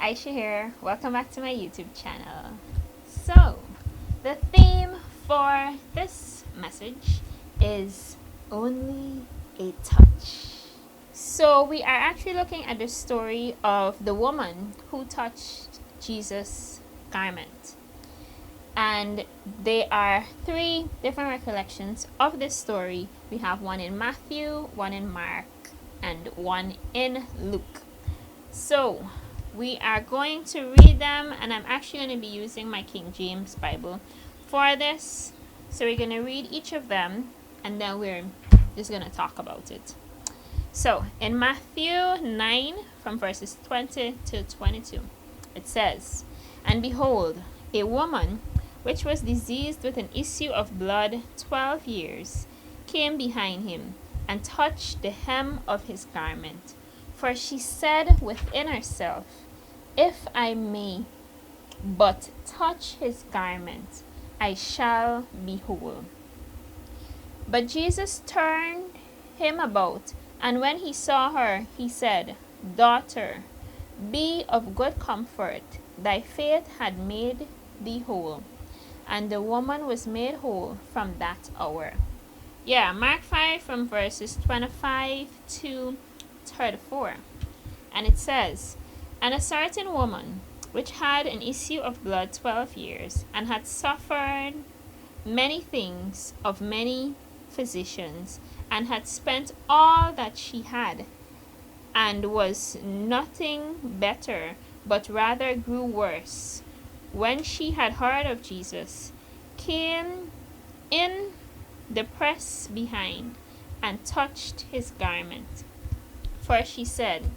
Aisha here. Welcome back to my YouTube channel. So, the theme for this message is only a touch. So, we are actually looking at the story of the woman who touched Jesus' garment. And there are three different recollections of this story. We have one in Matthew, one in Mark, and one in Luke. So, we are going to read them, and I'm actually going to be using my King James Bible for this. So we're going to read each of them, and then we're just going to talk about it. So in Matthew 9, from verses 20 to 22, it says, "And behold, a woman which was diseased with an issue of blood 12 years came behind him, and touched the hem of his garment. For she said within herself, If I may but touch his garment, I shall be whole. But Jesus turned him about, and when he saw her, he said, Daughter, be of good comfort, thy faith had made thee whole. And the woman was made whole from that hour." Yeah, Mark 5 from verses 25 to 34. And it says, "And a certain woman, which had an issue of blood 12 years, and had suffered many things of many physicians, and had spent all that she had, and was nothing better, but rather grew worse, when she had heard of Jesus, came in the press behind, and touched his garment. For she said,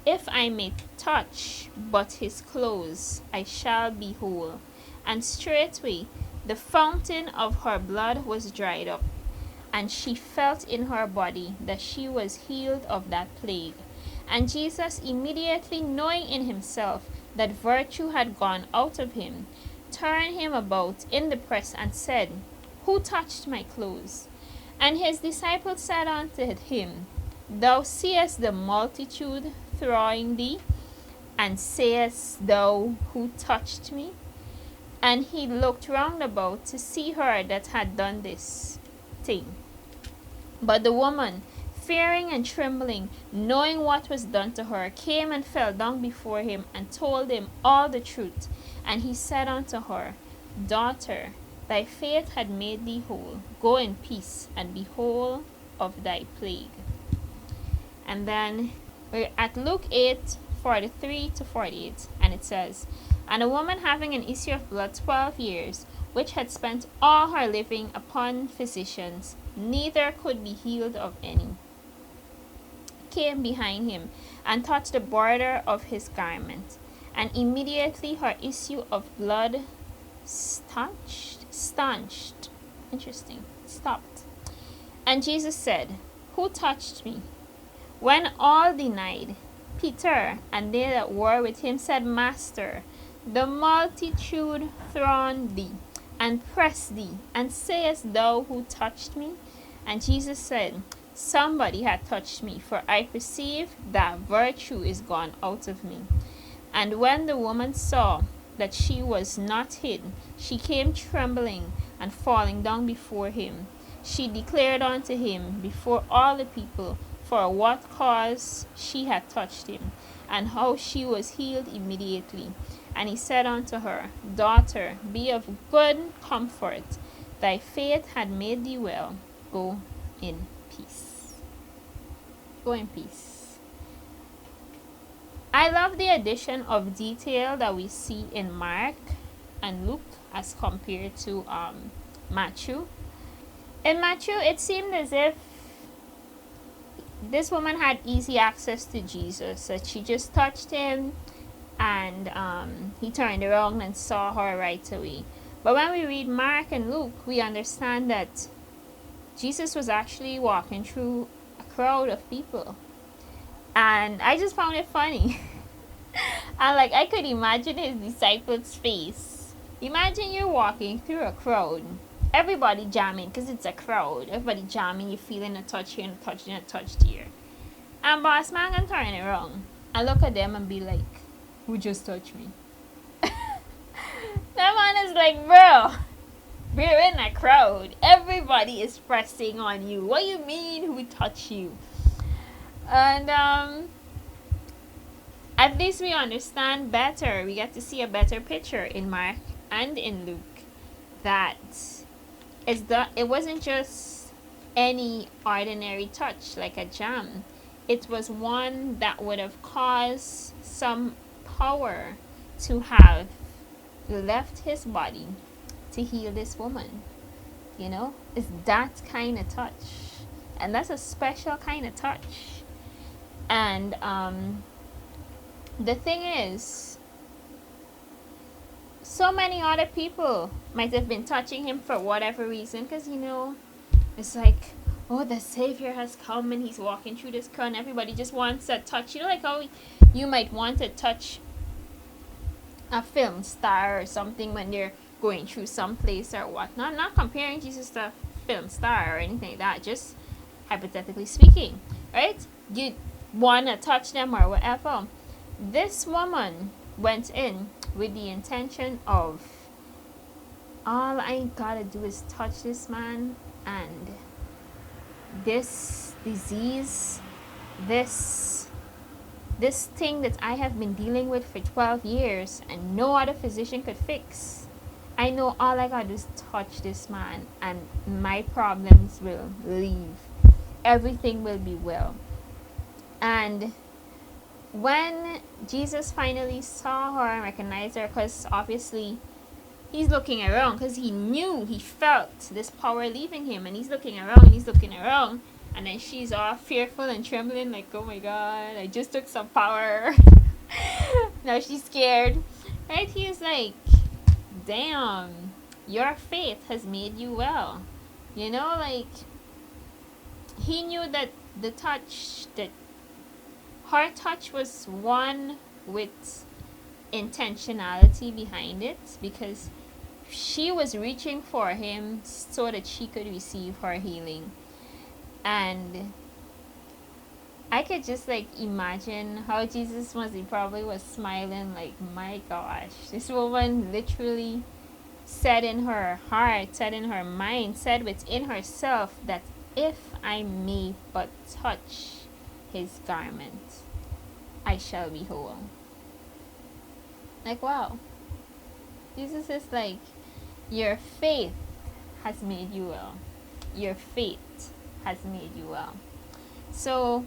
If I may touch but his clothes, I shall be whole. And straightway the fountain of her blood was dried up, and she felt in her body that she was healed of that plague. And Jesus, immediately knowing in himself that virtue had gone out of him, turned him about in the press, and said, Who touched my clothes? And his disciples said unto him, Thou seest the multitude thronging thee, and sayest thou, Who touched me? And he looked round about to see her that had done this thing. But the woman, fearing and trembling, knowing what was done to her, came and fell down before him, and told him all the truth. And he said unto her, Daughter, thy faith had made thee whole. Go in peace, and be whole of thy plague." And then we're at Luke 8:43 to 48, and it says, "And a woman having an issue of blood 12 years, which had spent all her living upon physicians, neither could be healed of any, came behind him, and touched the border of his garment. And immediately her issue of blood stanched. Interesting. Stopped. And Jesus said, Who touched me? When all denied, Peter and they that were with him said, Master, the multitude throng thee, and press thee, and sayest thou, Who touched me? And Jesus said, Somebody had touched me, for I perceive that virtue is gone out of me. And when the woman saw that she was not hid, she came trembling and falling down before him. She declared unto him before all the people for what cause she had touched him, and how she was healed immediately. And he said unto her, Daughter, be of good comfort. Thy faith had made thee well. Go in peace." Go in peace. I love the addition of detail that we see in Mark and Luke as compared to Matthew. In Matthew, it seemed as if this woman had easy access to Jesus, that she just touched him, and he turned around and saw her right away. But when we read Mark and Luke, we understand that Jesus was actually walking through a crowd of people. And I just found it funny. And I could imagine his disciples' face. Imagine you're walking through a crowd. Everybody jamming, because it's a crowd. Everybody jamming, you're feeling a touch here and a touch here and a touch there. And boss man can turn around and look at them and be like, who just touched me. That man is like, bro, we're in a crowd. Everybody is pressing on you. What do you mean who touched you? And at least we understand better. We get to see a better picture in Mark and in Luke that it wasn't just any ordinary touch like a jam. It was one that would have caused some power to have left his body to heal this woman. You know, it's that kind of touch, and that's a special kind of touch. And the thing is, so many other people might have been touching him for whatever reason, because you know, it's like, oh, the Savior has come and he's walking through this crowd and everybody just wants a touch. You know, like how you might want to touch a film star or something when they're going through some place or whatnot. I'm not comparing Jesus to a film star or anything like that, just hypothetically speaking, right? You want to touch them or whatever. This woman went in with the intention of, all I gotta do is touch this man, and this disease, this thing that I have been dealing with for 12 years and no other physician could fix, I know all I gotta do is touch this man and my problems will leave. Everything will be well. And when Jesus finally saw her and recognized her, because obviously he's looking around, because he felt this power leaving him, and he's looking around, and then she's all fearful and trembling, like, oh my God, I just took some power. Now she's scared, right? He's like, damn, your faith has made you well. You know, like, he knew that the touch, that her touch was one with intentionality behind it, because she was reaching for him so that she could receive her healing. And I could just like imagine how Jesus was, he probably was smiling like, my gosh, this woman literally said in her heart, said in her mind, said within herself that if I may but touch his garment, I shall be whole. Like, wow. Jesus is like, your faith has made you well. Your faith has made you well. So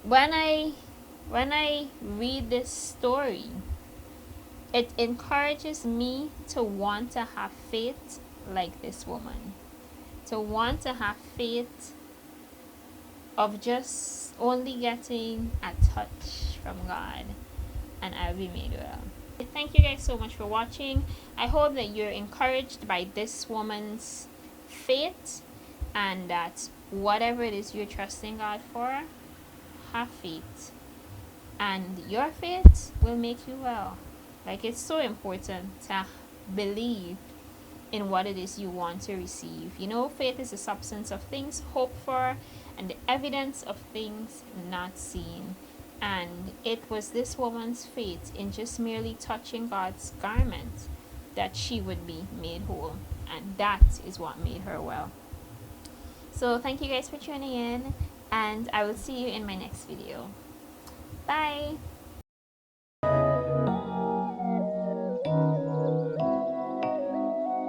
when I read this story, it encourages me to want to have faith like this woman. To want to have faith of just only getting a touch from God and I'll be made well. Thank you guys so much for watching. I hope that you're encouraged by this woman's faith, and that whatever it is you're trusting God for, have faith, and your faith will make you well. Like, it's so important to believe in what it is you want to receive. You know, faith is the substance of things hoped for and the evidence of things not seen. And it was this woman's faith in just merely touching God's garment that she would be made whole. And that is what made her well. So thank you guys for tuning in, and I will see you in my next video. Bye!